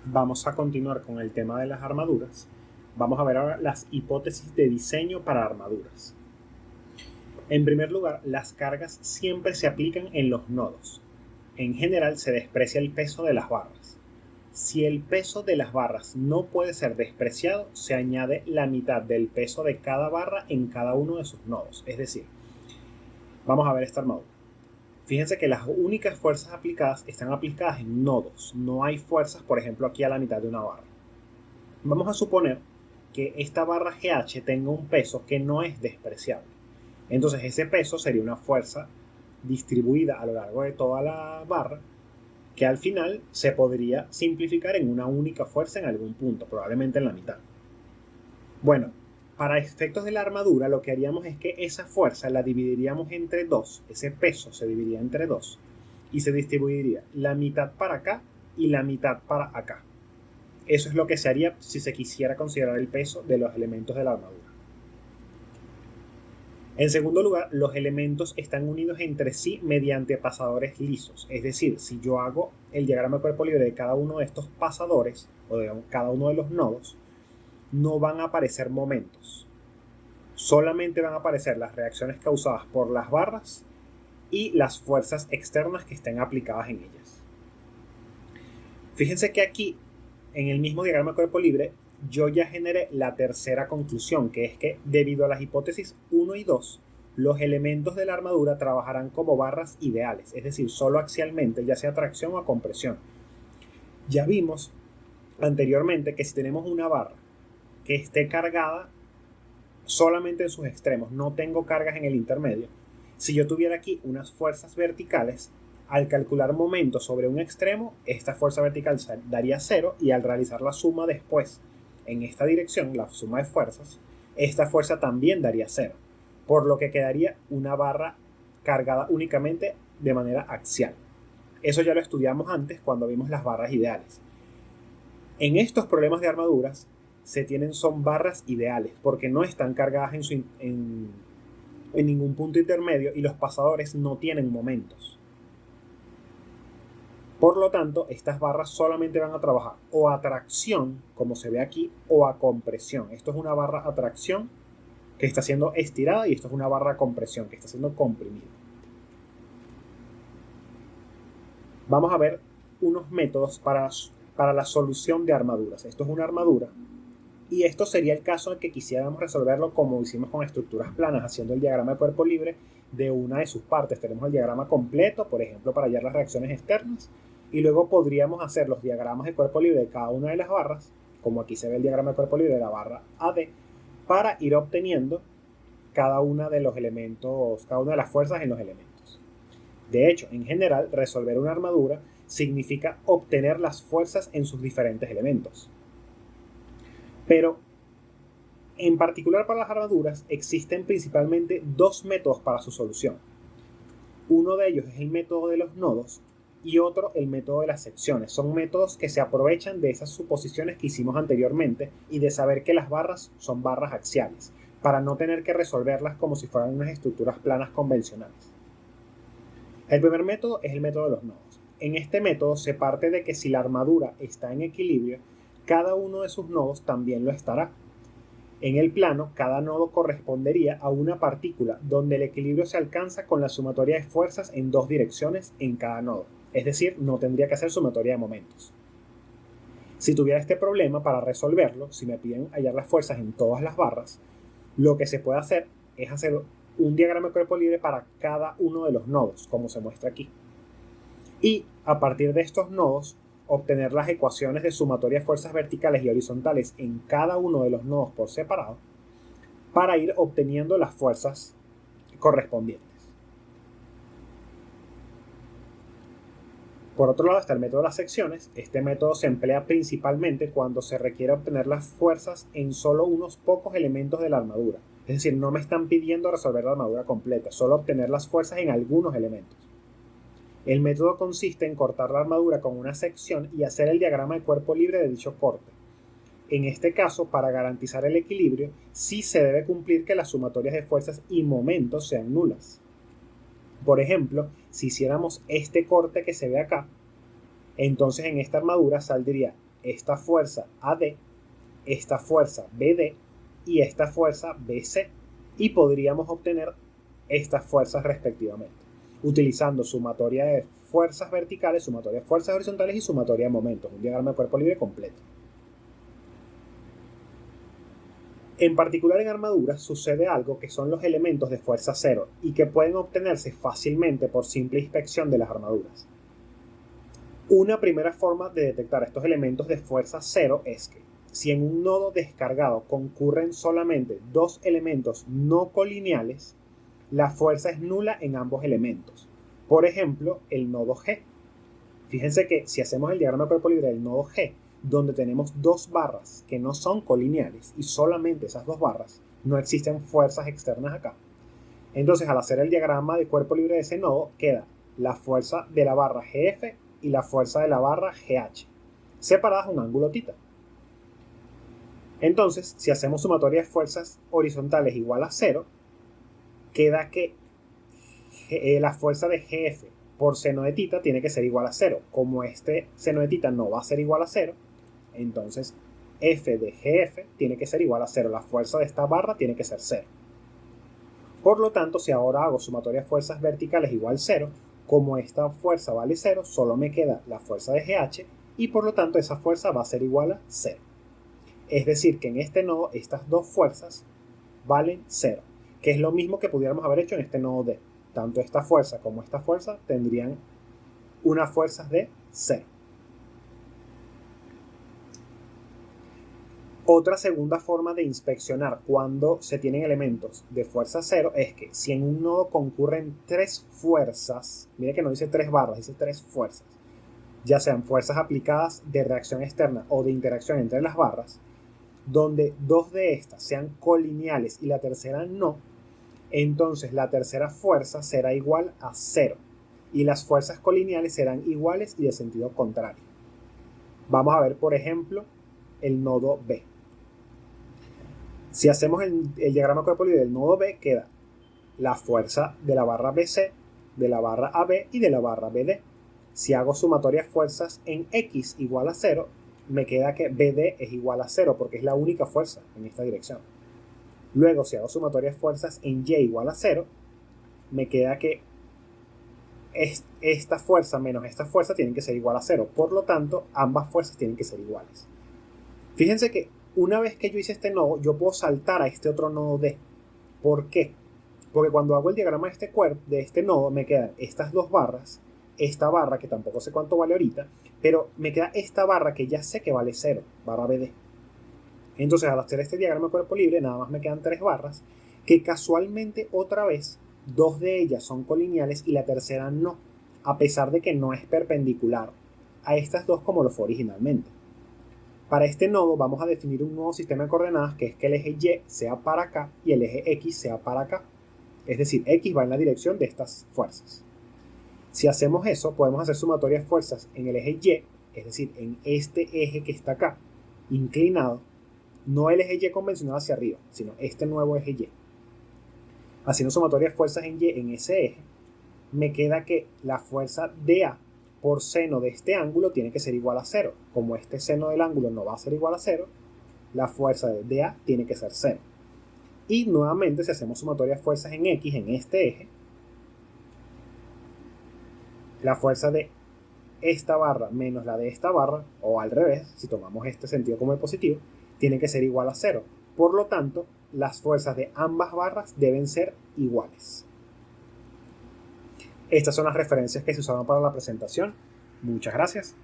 Vamos a continuar con el tema de las armaduras. Vamos a ver ahora las hipótesis de diseño para armaduras. En primer lugar, las cargas siempre se aplican en los nodos. En general se desprecia el peso de las barras. Si el peso de las barras no puede ser despreciado, se añade la mitad del peso de cada barra en cada uno de sus nodos. Es decir, vamos a ver esta armadura. Fíjense que las únicas fuerzas aplicadas están aplicadas en nodos. No hay fuerzas, por ejemplo, aquí a la mitad de una barra. Vamos a suponer que esta barra GH tenga un peso que no es despreciable. Entonces ese peso sería una fuerza distribuida a lo largo de toda la barra que al final se podría simplificar en una única fuerza en algún punto, probablemente en la mitad. Bueno, para efectos de la armadura lo que haríamos es que esa fuerza la dividiríamos entre dos, ese peso se dividiría entre dos y se distribuiría la mitad para acá y la mitad para acá. Eso es lo que se haría si se quisiera considerar el peso de los elementos de la armadura. En segundo lugar, los elementos están unidos entre sí mediante pasadores lisos. Es decir, si yo hago el diagrama de cuerpo libre de cada uno de estos pasadores o de cada uno de los nodos, no van a aparecer momentos. Solamente van a aparecer las reacciones causadas por las barras y las fuerzas externas que estén aplicadas en ellas. Fíjense que aquí, en el mismo diagrama de cuerpo libre, yo ya generé la tercera conclusión, que es que debido a las hipótesis 1 y 2, los elementos de la armadura trabajarán como barras ideales, es decir, solo axialmente, ya sea tracción o compresión. Ya vimos anteriormente que si tenemos una barra que esté cargada solamente en sus extremos, no tengo cargas en el intermedio, si yo tuviera aquí unas fuerzas verticales, al calcular momentos sobre un extremo, esta fuerza vertical daría 0 y al realizar la suma después en esta dirección, la suma de fuerzas, esta fuerza también daría 0, por lo que quedaría una barra cargada únicamente de manera axial. Eso ya lo estudiamos antes cuando vimos las barras ideales. En estos problemas de armaduras son barras ideales porque no están cargadas en ningún punto intermedio y los pasadores no tienen momentos. Por lo tanto, estas barras solamente van a trabajar o a tracción, como se ve aquí, o a compresión. Esto es una barra a tracción que está siendo estirada y esto es una barra a compresión que está siendo comprimida. Vamos a ver unos métodos para la solución de armaduras. Esto es una armadura y esto sería el caso en que quisiéramos resolverlo como hicimos con estructuras planas, haciendo el diagrama de cuerpo libre de una de sus partes. Tenemos el diagrama completo, por ejemplo, para hallar las reacciones externas, y luego podríamos hacer los diagramas de cuerpo libre de cada una de las barras, como aquí se ve el diagrama de cuerpo libre de la barra AD, para ir obteniendo cada una de los elementos, cada una de las fuerzas en los elementos. De hecho, en general, resolver una armadura significa obtener las fuerzas en sus diferentes elementos. Pero, en particular para las armaduras, existen principalmente dos métodos para su solución. Uno de ellos es el método de los nodos y otro el método de las secciones. Son métodos que se aprovechan de esas suposiciones que hicimos anteriormente y de saber que las barras son barras axiales, para no tener que resolverlas como si fueran unas estructuras planas convencionales. El primer método es el método de los nodos. En este método se parte de que si la armadura está en equilibrio, cada uno de sus nodos también lo estará. En el plano, cada nodo correspondería a una partícula donde el equilibrio se alcanza con la sumatoria de fuerzas en dos direcciones en cada nodo. Es decir, no tendría que hacer sumatoria de momentos. Si tuviera este problema, para resolverlo, si me piden hallar las fuerzas en todas las barras, lo que se puede hacer es hacer un diagrama de cuerpo libre para cada uno de los nodos, como se muestra aquí. Y a partir de estos nodos, obtener las ecuaciones de sumatoria de fuerzas verticales y horizontales en cada uno de los nodos por separado para ir obteniendo las fuerzas correspondientes. Por otro lado está el método de las secciones. Este método se emplea principalmente cuando se requiere obtener las fuerzas en solo unos pocos elementos de la armadura. Es decir, no me están pidiendo resolver la armadura completa, solo obtener las fuerzas en algunos elementos. El método consiste en cortar la armadura con una sección y hacer el diagrama de cuerpo libre de dicho corte. En este caso, para garantizar el equilibrio, sí se debe cumplir que las sumatorias de fuerzas y momentos sean nulas. Por ejemplo, si hiciéramos este corte que se ve acá, entonces en esta armadura saldría esta fuerza AD, esta fuerza BD y esta fuerza BC. Y podríamos obtener estas fuerzas respectivamente, utilizando sumatoria de fuerzas verticales, sumatoria de fuerzas horizontales y sumatoria de momentos, un diagrama de cuerpo libre completo. En particular en armaduras sucede algo que son los elementos de fuerza cero y que pueden obtenerse fácilmente por simple inspección de las armaduras. Una primera forma de detectar estos elementos de fuerza cero es que si en un nodo descargado concurren solamente dos elementos no colineales, la fuerza es nula en ambos elementos. Por ejemplo, el nodo G. Fíjense que si hacemos el diagrama de cuerpo libre del nodo G, donde tenemos dos barras que no son colineales y solamente esas dos barras, no existen fuerzas externas acá. Entonces, al hacer el diagrama de cuerpo libre de ese nodo, queda la fuerza de la barra GF y la fuerza de la barra GH, separadas un ángulo θ. Entonces, si hacemos sumatoria de fuerzas horizontales igual a 0, queda que la fuerza de GF por seno de θ tiene que ser igual a 0. Como este seno de θ no va a ser igual a 0, entonces F de GF tiene que ser igual a 0. La fuerza de esta barra tiene que ser 0. Por lo tanto, si ahora hago sumatoria de fuerzas verticales igual a 0, como esta fuerza vale 0, solo me queda la fuerza de GH y por lo tanto esa fuerza va a ser igual a 0. Es decir, que en este nodo estas dos fuerzas valen 0, que es lo mismo que pudiéramos haber hecho en este nodo D. Tanto esta fuerza como esta fuerza tendrían unas fuerzas de 0. Otra segunda forma de inspeccionar cuando se tienen elementos de fuerza 0 es que si en un nodo concurren tres fuerzas, mire que no dice tres barras, dice tres fuerzas, ya sean fuerzas aplicadas de reacción externa o de interacción entre las barras, donde dos de estas sean colineales y la tercera no, entonces la tercera fuerza será igual a 0 y las fuerzas colineales serán iguales y de sentido contrario. Vamos a ver, por ejemplo, el nodo B. Si hacemos el diagrama de cuerpo libre del nodo B, queda la fuerza de la barra BC, de la barra AB y de la barra BD. Si hago sumatoria de fuerzas en X igual a 0, me queda que BD es igual a 0 porque es la única fuerza en esta dirección. Luego, si hago sumatoria de fuerzas en Y igual a 0, me queda que esta fuerza menos esta fuerza tienen que ser igual a 0. Por lo tanto, ambas fuerzas tienen que ser iguales. Fíjense que una vez que yo hice este nodo, yo puedo saltar a este otro nodo D. ¿Por qué? Porque cuando hago el diagrama de este nodo, me quedan estas dos barras, esta barra que tampoco sé cuánto vale ahorita, pero me queda esta barra que ya sé que vale 0, barra BD. Entonces, al hacer este diagrama de cuerpo libre, nada más me quedan tres barras, que casualmente otra vez, dos de ellas son colineales y la tercera no, a pesar de que no es perpendicular a estas dos como lo fue originalmente. Para este nodo vamos a definir un nuevo sistema de coordenadas que es que el eje Y sea para acá y el eje X sea para acá. Es decir, X va en la dirección de estas fuerzas. Si hacemos eso, podemos hacer sumatoria de fuerzas en el eje Y, es decir, en este eje que está acá, inclinado, no el eje Y convencional hacia arriba, sino este nuevo eje Y. Haciendo sumatoria de fuerzas en Y en ese eje, me queda que la fuerza dA por seno de este ángulo tiene que ser igual a 0. Como este seno del ángulo no va a ser igual a 0, la fuerza de dA tiene que ser 0. Y nuevamente, si hacemos sumatoria de fuerzas en X en este eje, la fuerza de esta barra menos la de esta barra, o al revés, si tomamos este sentido como el positivo, tiene que ser igual a 0. Por lo tanto, las fuerzas de ambas barras deben ser iguales. Estas son las referencias que se usaron para la presentación. Muchas gracias.